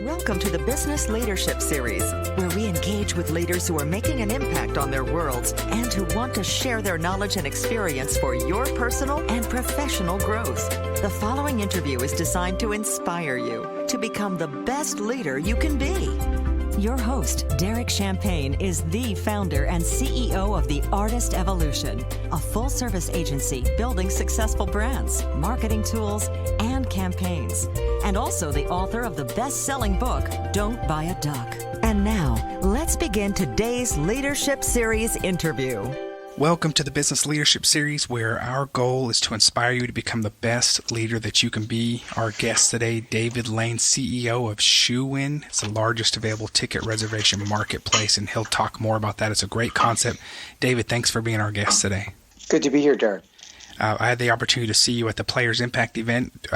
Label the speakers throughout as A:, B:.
A: Welcome to the Business Leadership Series, where we engage with leaders who are making an impact on their worlds and who want to share their knowledge and experience for your personal and professional growth. The following interview is designed to inspire you to become the best leader you can be. Your host, Derek Champagne, is the founder and CEO of The Artist Evolution, a full-service agency building successful brands, marketing tools, and campaigns, and also the author of the best-selling book, Don't Buy a Duck. And now, let's begin today's Leadership Series interview.
B: Welcome to the Business Leadership Series, where our goal is to inspire you to become the best leader that you can be. Our guest today, David Lane, CEO of ShoeWin. It's the largest available ticket reservation marketplace, and he'll talk more about that. It's a great concept. David, thanks for being our guest today.
C: Good to be here, Derek.
B: I had the opportunity to see you at the Players Impact event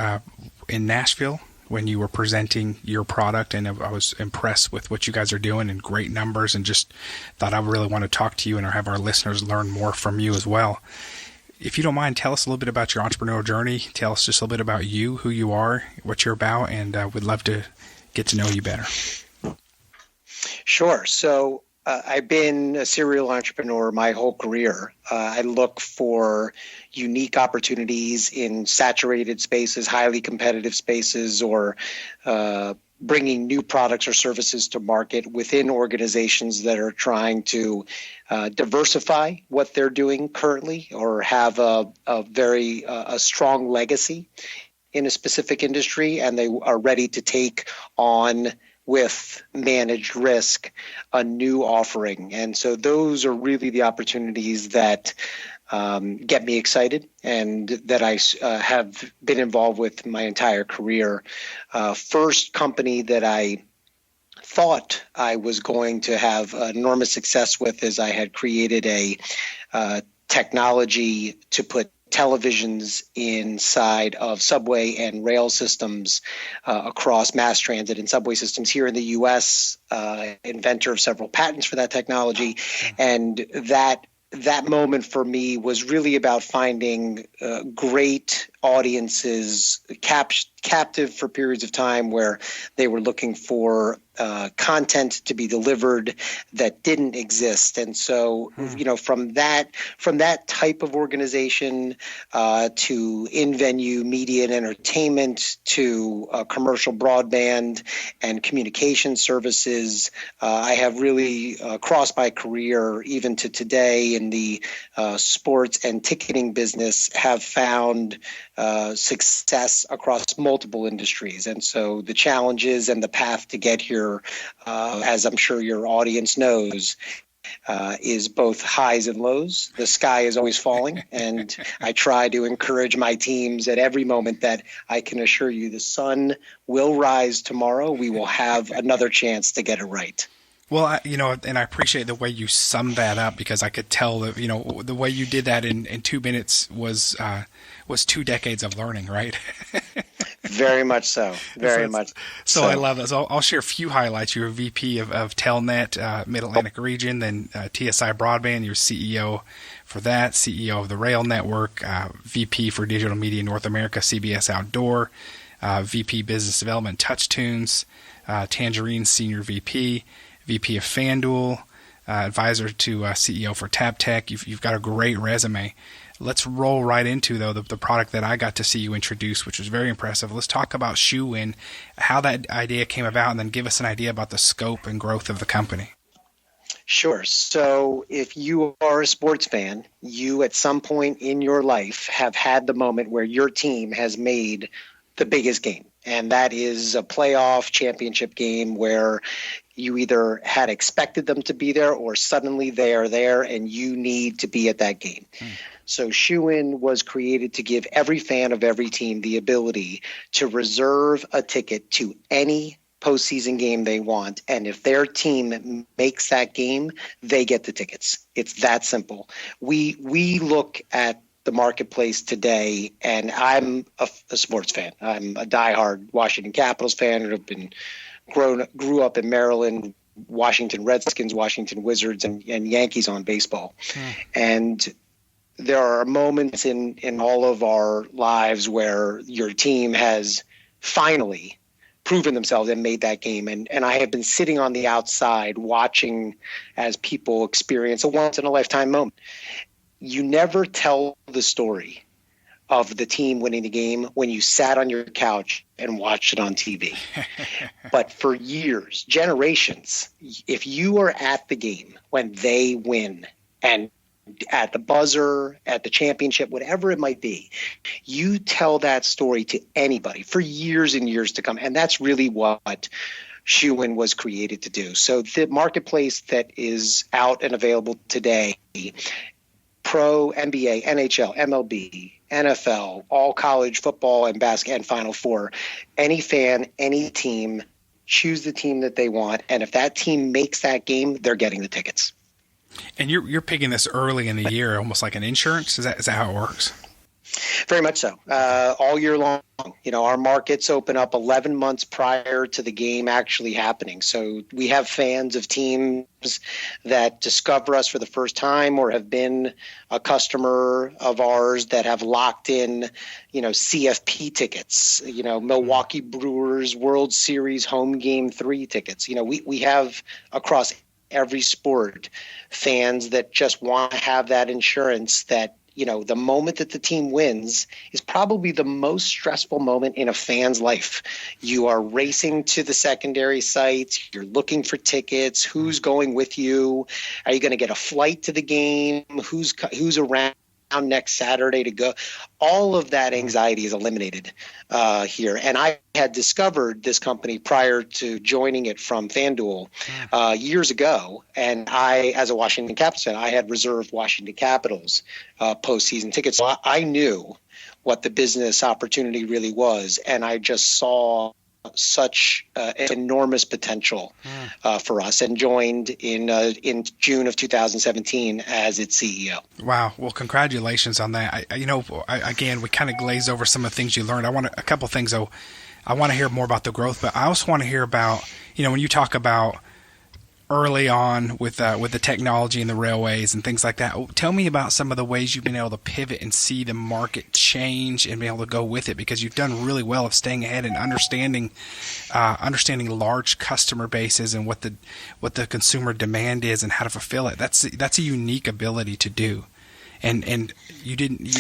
B: in Nashville when you were presenting your product, and I was impressed with what you guys are doing and great numbers, and just thought I really want to talk to you and have our listeners learn more from you as well. If you don't mind, tell us a little bit about your entrepreneurial journey. Tell us just a little bit about you, who you are, what you're about, and we'd love to get to know you better.
C: Sure. So I've been a serial entrepreneur my whole career. I look for unique opportunities in saturated spaces, highly competitive spaces, or bringing new products or services to market within organizations that are trying to diversify what they're doing currently or have a very strong legacy in a specific industry, and they are ready to take on with managed risk, a new offering. And so those are really the opportunities that get me excited and that I have been involved with my entire career. First company that I thought I was going to have enormous success with is I had created a technology to put televisions inside of subway and rail systems across mass transit and subway systems here in the U.S., inventor of several patents for that technology. And that moment for me was really about finding great audiences captive for periods of time where they were looking for content to be delivered that didn't exist. And so, from that type of organization to in-venue media and entertainment to commercial broadband and communication services, I have really crossed my career even to today in the sports and ticketing business, have found success across multiple industries. And so the challenges and the path to get here, as I'm sure your audience knows, is both highs and lows. The sky is always falling, and I try to encourage my teams at every moment that I can assure you the sun will rise tomorrow. We will have another chance to get it right.
B: Well, and I appreciate the way you summed that up, because I could tell that, the way you did that in 2 minutes was 2 decades of learning, right?
C: Very much so. Very much.
B: So I love that. So I'll share a few highlights. You're a VP of Telnet, Mid-Atlantic region, then TSI Broadband. You're CEO for that, CEO of the Rail Network, VP for Digital Media North America, CBS Outdoor, VP Business Development, TouchTunes, Tangerine Senior VP, VP of FanDuel, advisor to CEO for TapTech. You've got a great resume. Let's roll right into, though, the product that I got to see you introduce, which was very impressive. Let's talk about ShoeWin, how that idea came about, and then give us an idea about the scope and growth of the company.
C: Sure. So if you are a sports fan, you at some point in your life have had the moment where your team has made the biggest game. And that is a playoff championship game where you either had expected them to be there or suddenly they are there and you need to be at that game. So ShoeWin was created to give every fan of every team the ability to reserve a ticket to any postseason game they want. And if their team makes that game, they get the tickets. It's that simple. We look at the marketplace today, and I'm a sports fan. I'm a diehard Washington Capitals fan and have been grew up in Maryland, Washington Redskins, Washington Wizards, and Yankees on baseball. And there are moments in all of our lives where your team has finally proven themselves and made that game. And I have been sitting on the outside watching as people experience a once-in-a-lifetime moment. You never tell the story of the team winning the game when you sat on your couch and watched it on TV. But for years, generations, if you are at the game when they win and at the buzzer, at the championship, whatever it might be, you tell that story to anybody for years and years to come. And that's really what Shoo-In was created to do. So the marketplace that is out and available today, pro, NBA, NHL, MLB, NFL, all college football and basketball and Final Four, any fan, any team, choose the team that they want. And if that team makes that game, they're getting the tickets.
B: And you're picking this early in the year, almost like an insurance? Is that how it works?
C: Very much so. All year long. Our markets open up 11 months prior to the game actually happening. So we have fans of teams that discover us for the first time or have been a customer of ours that have locked in, CFP tickets, Milwaukee Brewers World Series home game 3 tickets. We have across every sport fans that just want to have that insurance that, the moment that the team wins is probably the most stressful moment in a fan's life. You are racing to the secondary sites. You're looking for tickets. Who's going with you? Are you going to get a flight to the game? Who's around next Saturday to go? All of that anxiety is eliminated here. And I had discovered this company prior to joining it from FanDuel years ago. And I, as a Washington Capitals fan, I had reserved Washington Capitals postseason tickets. So I knew what the business opportunity really was. And I just saw such enormous potential for us, and joined in June of 2017 as its CEO.
B: Wow. Well, congratulations on that. Again, we kind of glazed over some of the things you learned. A couple of things, though. I want to hear more about the growth, but I also want to hear about, when you talk about early on with the technology and the railways and things like that. Tell me about some of the ways you've been able to pivot and see the market change and be able to go with it, because you've done really well of staying ahead and understanding large customer bases and what the consumer demand is and how to fulfill it. That's a unique ability to do. And you didn't, you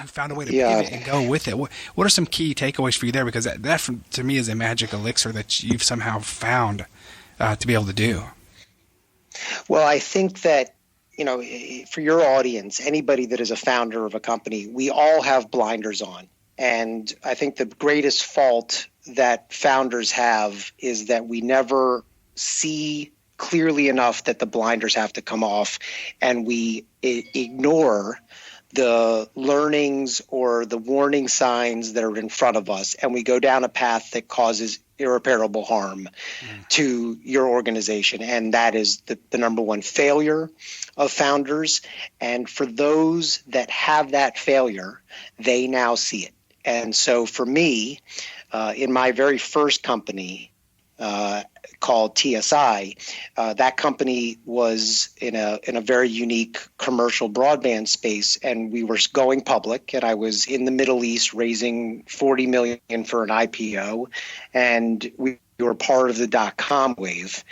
B: found a way to pivot and go with it. What are some key takeaways for you there? Because that to me is a magic elixir that you've somehow found to be able to do.
C: Well, I think that, for your audience, anybody that is a founder of a company, we all have blinders on. And I think the greatest fault that founders have is that we never see clearly enough that the blinders have to come off, and we ignore the learnings or the warning signs that are in front of us, and we go down a path that causes irreparable harm to your organization. And that is the number one failure of founders. And for those that have that failure, they now see it. And so for me, in my very first company, called TSI, that company was in a very unique commercial broadband space, and we were going public, and I was in the Middle East raising $40 million for an IPO, and we were part of the .com wave.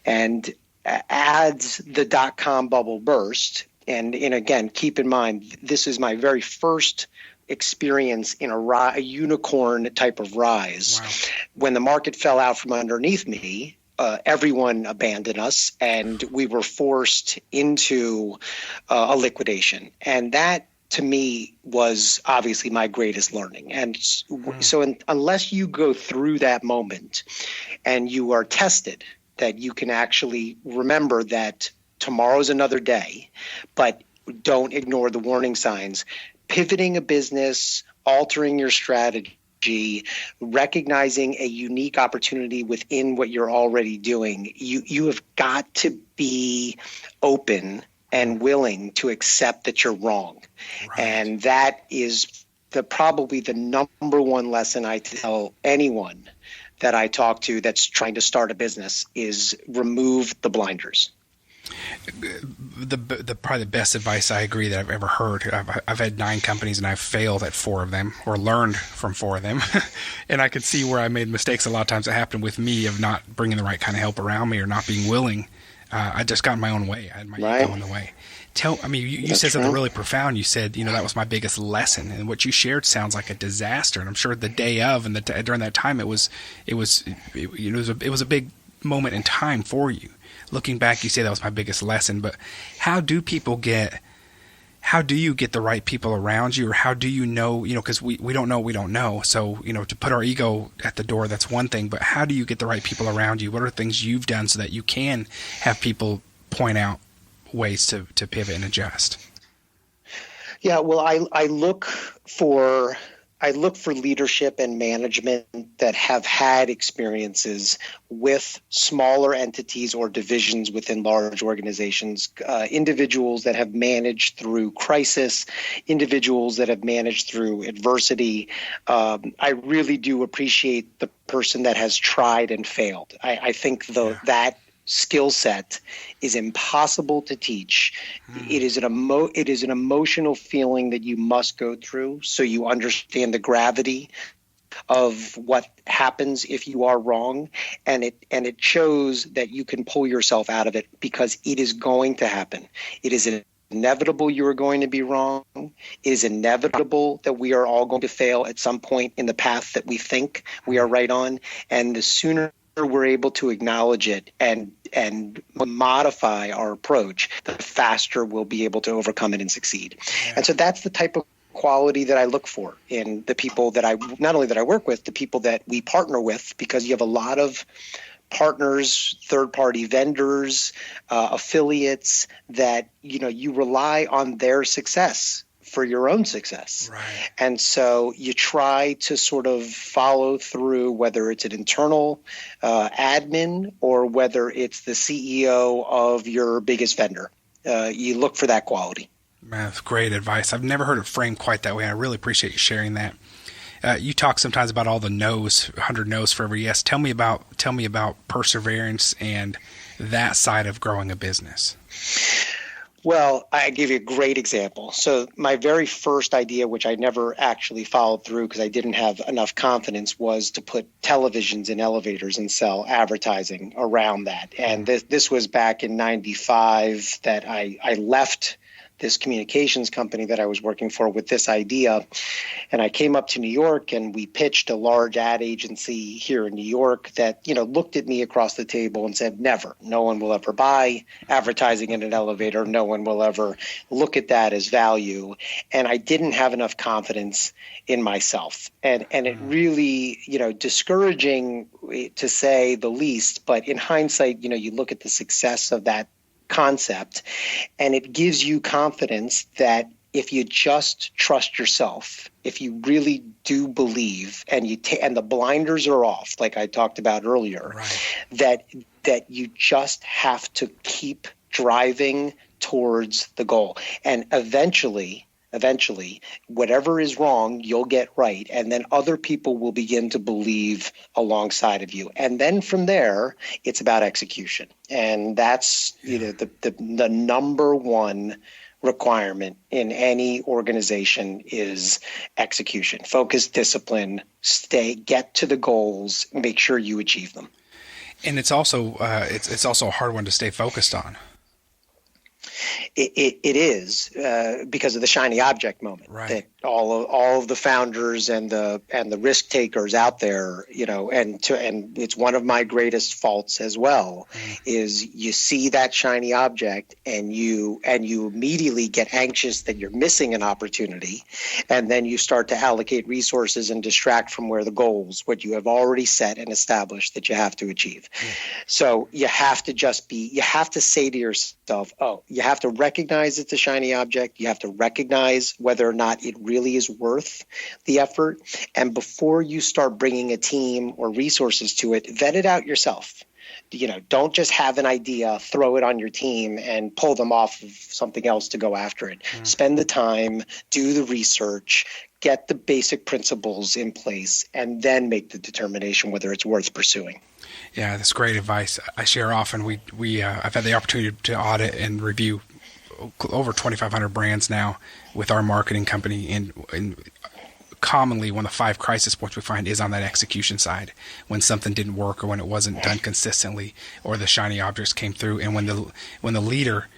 C: And as the .com bubble burst, and again, keep in mind, this is my very first experience in a unicorn type of rise. Wow. When the market fell out from underneath me, everyone abandoned us, and we were forced into a liquidation. And that, to me, was obviously my greatest learning. And so unless you go through that moment and you are tested, that you can actually remember that tomorrow's another day, but don't ignore the warning signs. Pivoting a business, altering your strategy, recognizing a unique opportunity within what you're already doing, you have got to be open and willing to accept that you're wrong. Right. And that is probably the number one lesson I tell anyone that I talk to that's trying to start a business is remove the blinders.
B: The probably the best advice I agree that I've ever heard. I've had 9 companies and I've failed at 4 of them, or learned from 4 of them, and I could see where I made mistakes. A lot of times it happened with me of not bringing the right kind of help around me or not being willing. I just got in my own way. I had my ego in the way. You said something really profound. You said, that was my biggest lesson, and what you shared sounds like a disaster. And I'm sure the day of and during that time, it was a big moment in time for you. Looking back, you say that was my biggest lesson. But how do you get the right people around you, or how do you know? Because we don't know, we don't know. So to put our ego at the door, that's one thing. But how do you get the right people around you? What are things you've done so that you can have people point out ways to pivot and adjust?
C: Yeah, well, I look for leadership and management that have had experiences with smaller entities or divisions within large organizations, individuals that have managed through crisis, individuals that have managed through adversity. I really do appreciate the person that has tried and failed. I think that skill set is impossible to teach. It is an emotional feeling that you must go through so you understand the gravity of what happens if you are wrong, and it shows that you can pull yourself out of it, because it is going to happen. It is inevitable you are going to be wrong. It is inevitable that we are all going to fail at some point in the path that we think we are right on, and the sooner we're able to acknowledge it and modify our approach, the faster we'll be able to overcome it and succeed. Yeah. And so that's the type of quality that I look for in the people that not only that I work with, the people that we partner with, because you have a lot of partners, third-party vendors, affiliates that you rely on their success for your own success. Right. And so you try to sort of follow through, whether it's an internal admin or whether it's the CEO of your biggest vendor. You look for that quality.
B: Man, that's great advice. I've never heard it framed quite that way. I really appreciate you sharing that. You talk sometimes about all the no's, 100 no's for every yes. Tell me about perseverance and that side of growing a business.
C: Well, I give you a great example. So my very first idea, which I never actually followed through because I didn't have enough confidence, was to put televisions in elevators and sell advertising around that. And this was back in 95 that I left this communications company that I was working for with this idea. And I came up to New York and we pitched a large ad agency here in New York that, looked at me across the table and said, never, no one will ever buy advertising in an elevator. No one will ever look at that as value. And I didn't have enough confidence in myself. And it really, discouraging to say the least, but in hindsight, you look at the success of that concept, and it gives you confidence that if you just trust yourself, if you really do believe, and and the blinders are off, like I talked about earlier, right, that you just have to keep driving towards the goal, and eventually, whatever is wrong, you'll get right. And then other people will begin to believe alongside of you. And then from there, it's about execution. And that's the number one requirement in any organization is execution. Focus, discipline, get to the goals, make sure you achieve them.
B: And it's also it's also a hard one to stay focused on.
C: It is because of the shiny object moment, right, that all of the founders and the risk takers out there, and it's one of my greatest faults as well, is you see that shiny object and you immediately get anxious that you're missing an opportunity, and then you start to allocate resources and distract from where the goals, what you have already set and established that you have to achieve. So you have to say to yourself, you have to recognize it's a shiny object. You have to recognize whether or not it really is worth the effort. And before you start bringing a team or resources to it, vet it out yourself. Don't just have an idea, throw it on your team and pull them off of something else to go after it. Spend the time, do the research, get the basic principles in place, and then make the determination whether it's worth pursuing.
B: Yeah, that's great advice. I share often. I've had the opportunity to audit and review over 2,500 brands now with our marketing company, and commonly one of the 5 crisis points we find is on that execution side, when something didn't work or when it wasn't done consistently or the shiny objects came through. And when the leader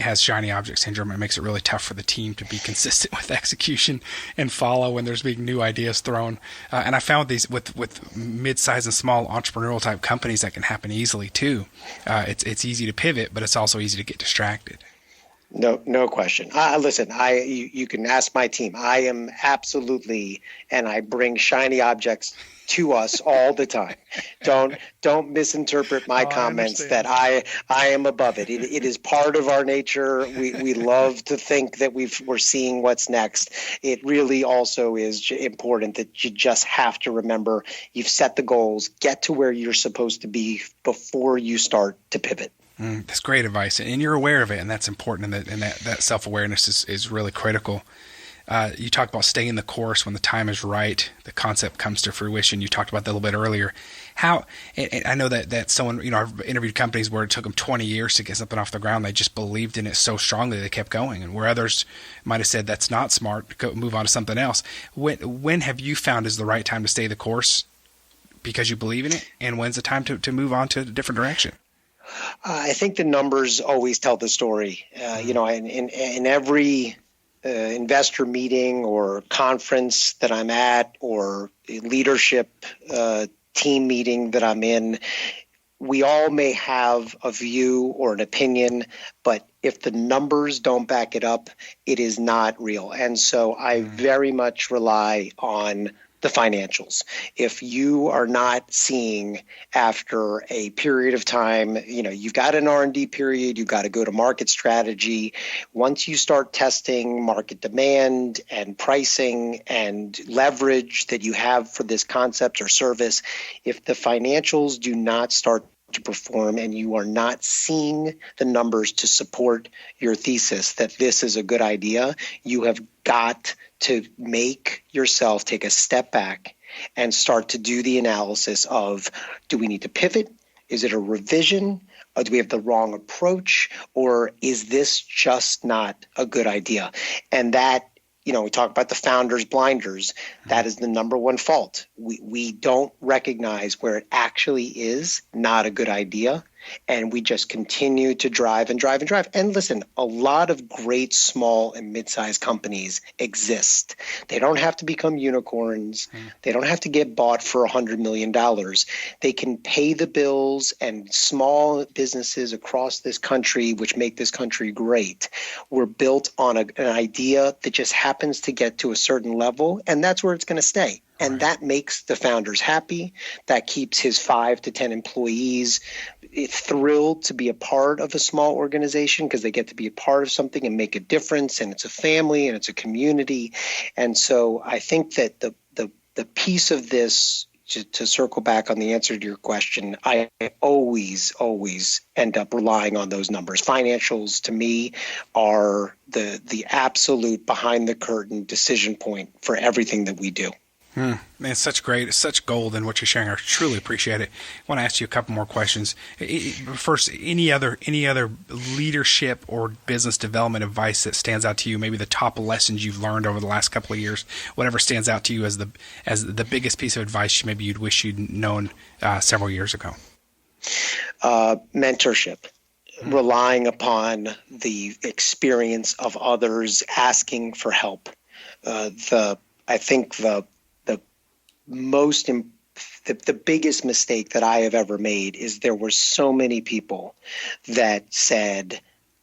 B: has shiny object syndrome, it makes it really tough for the team to be consistent with execution and follow when there's being new ideas thrown. And I found these with mid-sized and small entrepreneurial type companies that can happen easily too. It's easy to pivot, but it's also easy to get distracted.
C: No question. Listen, you can ask my team. I am absolutely, and I bring shiny objects to us all the time. Don't misinterpret my comments that I am above it. It is part of our nature. We love to think that we're seeing what's next. It really also is important that you just have to remember you've set the goals, get to where you're supposed to be before you start to pivot.
B: That's great advice, and you're aware of it, and that's important. And that self-awareness is really critical. You talk about staying the course when the time is right. The concept comes to fruition. You talked about that a little bit earlier. And I know that someone, I've interviewed companies where it took them 20 years to get something off the ground. They just believed in it so strongly they kept going, and where others might have said that's not smart, move on to something else. When have you found is the right time to stay the course because you believe in it, and when's the time to move on to a different direction?
C: I think the numbers always tell the story. In every investor meeting or conference that I'm at or leadership team meeting that I'm in, we all may have a view or an opinion, but if the numbers don't back it up, it is not real. And so I very much rely on the financials. If you are not seeing after a period of time, you've got an R&D period, you've got a go-to-market strategy. Once you start testing market demand and pricing and leverage that you have for this concept or service, if the financials do not start to perform and you are not seeing the numbers to support your thesis that this is a good idea, you have got to make yourself take a step back and start to do the analysis of, do we need to pivot? Is it a revision? Or do we have the wrong approach? Or is this just not a good idea? And that, we talk about the founder's blinders. That is the number one fault. We don't recognize where it actually is not a good idea. And we just continue to drive and drive and drive. And listen, a lot of great small and mid-sized companies exist. They don't have to become unicorns. They don't have to get bought for $100 million. They can pay the bills, and small businesses across this country, which make this country great, were built on an idea that just happens to get to a certain level, and that's where it's going to stay. And that makes the founders happy. That keeps his 5 to 10 employees thrilled to be a part of a small organization because they get to be a part of something and make a difference. And it's a family and it's a community. And so I think that the piece of this, to circle back on the answer to your question, I always end up relying on those numbers. Financials, to me, are the absolute behind the curtain decision point for everything that we do.
B: Man, it's such gold in what you're sharing. I truly appreciate it. I want to ask you a couple more questions. First, any other leadership or business development advice that stands out to you? Maybe the top lessons you've learned over the last couple of years. Whatever stands out to you as the biggest piece of advice maybe you'd wish you'd known several years ago.
C: Mentorship. Relying upon the experience of others, asking for help. I think the biggest mistake that I have ever made is there were so many people that said,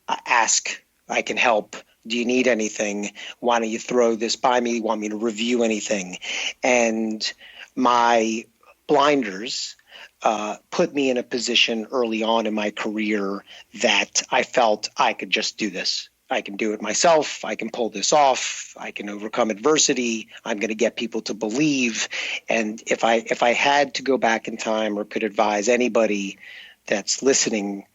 C: ask, I can help. Do you need anything? Why don't you throw this by me? Want me to review anything? And my blinders put me in a position early on in my career that I felt I could just do this. I can do it myself. I can pull this off. I can overcome adversity. I'm going to get people to believe. And if I had to go back in time or could advise anybody that's listening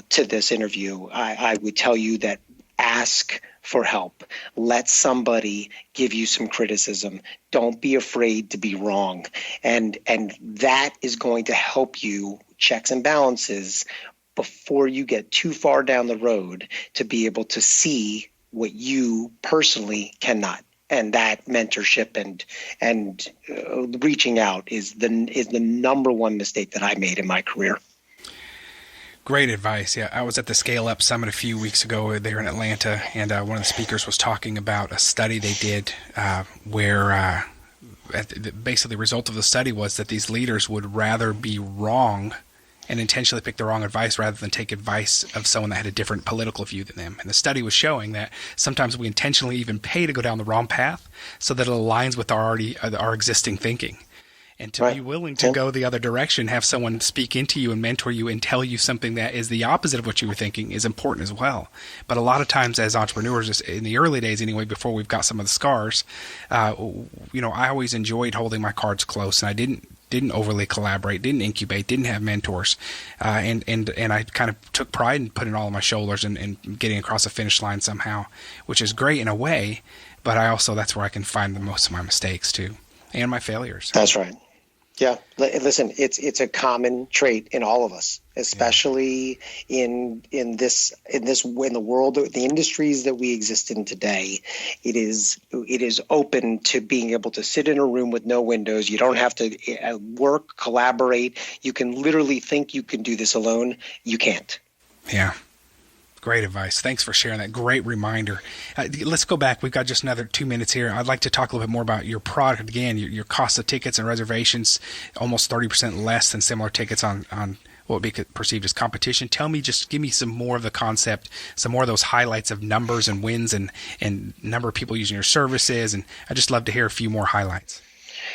C: to this interview, I would tell you that ask for help. Let somebody give you some criticism. Don't be afraid to be wrong. And that is going to help you checks and balances before you get too far down the road to be able to see what you personally cannot. And that mentorship and reaching out is the number one mistake that I made in my career.
B: Great advice. Yeah, I was at the Scale Up Summit a few weeks ago there in Atlanta, and one of the speakers was talking about a study they did where basically the result of the study was that these leaders would rather be wrong and intentionally pick the wrong advice rather than take advice of someone that had a different political view than them. And the study was showing that sometimes we intentionally even pay to go down the wrong path so that it aligns with our existing thinking. And to be willing to go the other direction, have someone speak into you and mentor you and tell you something that is the opposite of what you were thinking is important as well. But a lot of times as entrepreneurs, just in the early days anyway, before we've got some of the scars, I always enjoyed holding my cards close, and I didn't overly collaborate, didn't incubate, didn't have mentors. And I kind of took pride in putting it all on my shoulders and getting across the finish line somehow, which is great in a way, but that's where I can find the most of my mistakes too, and my failures.
C: That's right. Yeah. Listen, it's a common trait in all of us, especially in the world, the industries that we exist in today. It is open to being able to sit in a room with no windows. You don't have to work, collaborate. You can literally think you can do this alone. You can't.
B: Yeah. Great advice. Thanks for sharing that. Great reminder. Let's go back. We've got just another 2 minutes here. I'd like to talk a little bit more about your product. Again, your cost of tickets and reservations, almost 30% less than similar tickets on what would be perceived as competition. Give me some more of the concept, some more of those highlights of numbers and wins and number of people using your services. And I'd just love to hear a few more highlights.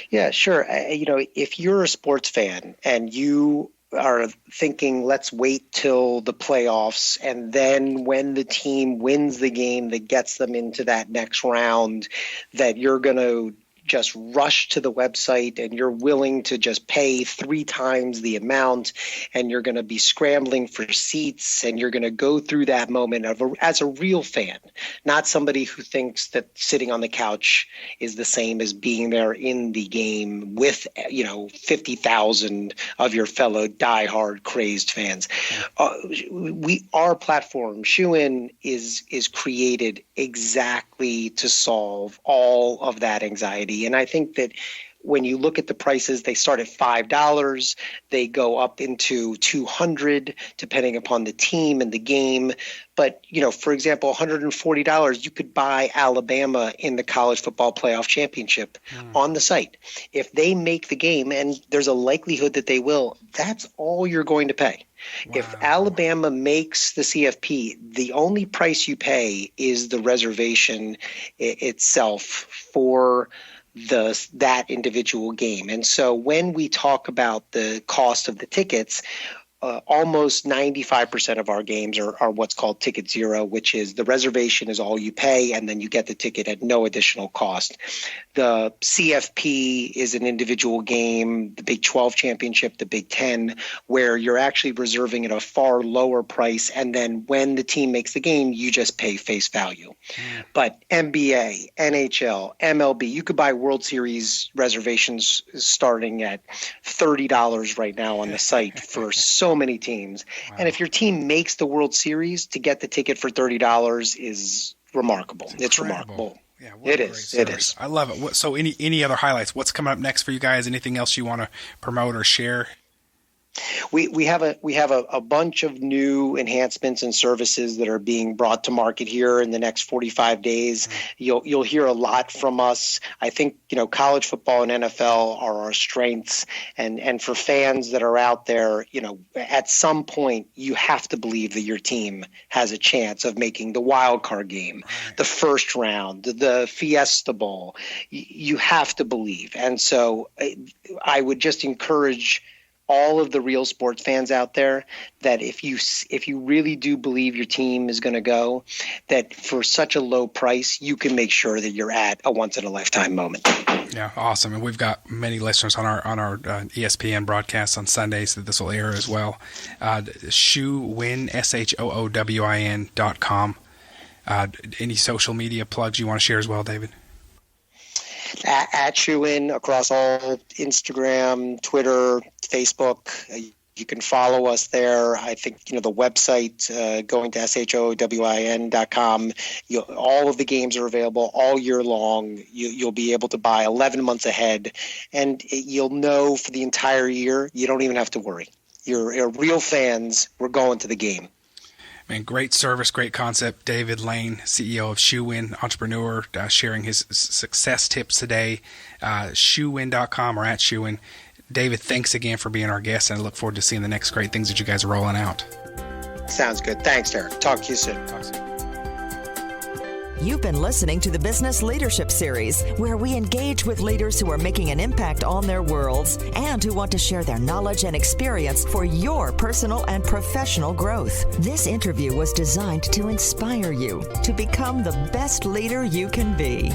C: Yeah, sure. If you're a sports fan and you are thinking, let's wait till the playoffs, and then when the team wins the game that gets them into that next round, that you're going to just rush to the website and you're willing to just pay 3 times the amount, and you're going to be scrambling for seats, and you're going to go through that moment as a real fan, not somebody who thinks that sitting on the couch is the same as being there in the game with 50,000 of your fellow diehard crazed fans. Our platform, Shoe-In, is created exactly to solve all of that anxiety. And I think that when you look at the prices, they start at $5. They go up into $200 depending upon the team and the game. But, for example, $140, you could buy Alabama in the college football playoff championship on the site. If they make the game, and there's a likelihood that they will, that's all you're going to pay. Wow. If Alabama makes the CFP, the only price you pay is the reservation itself for that individual game. And so when we talk about the cost of the tickets, almost 95% of our games are what's called Ticket Zero, which is the reservation is all you pay, and then you get the ticket at no additional cost. The CFP is an individual game, the Big 12 championship, the Big 10, where you're actually reserving at a far lower price, and then when the team makes the game, you just pay face value. But NBA, NHL, MLB, you could buy World Series reservations starting at $30 right now on the site for so many teams. Wow. And if your team makes the World Series, to get the ticket for $30 is remarkable. It's remarkable.
B: Yeah, it is. I love it. So any other highlights? What's coming up next for you guys? Anything else you want to promote or share?
C: We have a bunch of new enhancements and services that are being brought to market here in the next 45 days. You'll hear a lot from us. I think college football and NFL are our strengths, and for fans that are out there, at some point you have to believe that your team has a chance of making the wild card game, the first round, the Fiesta Bowl. You have to believe, and so I would just encourage all of the real sports fans out there that if you really do believe your team is going to go, that for such a low price, you can make sure that you're at a once-in-a-lifetime moment.
B: Yeah, awesome. And we've got many listeners on our ESPN broadcasts on Sundays that this will air as well. ShoeWin, ShoowIN.com. Any social media plugs you want to share as well, David?
C: At ShoeWin across all Instagram, Twitter, Facebook. You can follow us there. I think, the website, going to ShoeWin.com, all of the games are available all year long. You'll be able to buy 11 months ahead, and you'll know for the entire year. You don't even have to worry. You're real fans. We're going to the game.
B: Man, great service, great concept. David Lane, CEO of ShoeWin, entrepreneur, sharing his success tips today. ShoeWin.com or at ShoeWin. David, thanks again for being our guest, and I look forward to seeing the next great things that you guys are rolling out.
C: Sounds good. Thanks, Derek. Talk to you soon.
A: You've been listening to the Business Leadership Series, where we engage with leaders who are making an impact on their worlds and who want to share their knowledge and experience for your personal and professional growth. This interview was designed to inspire you to become the best leader you can be.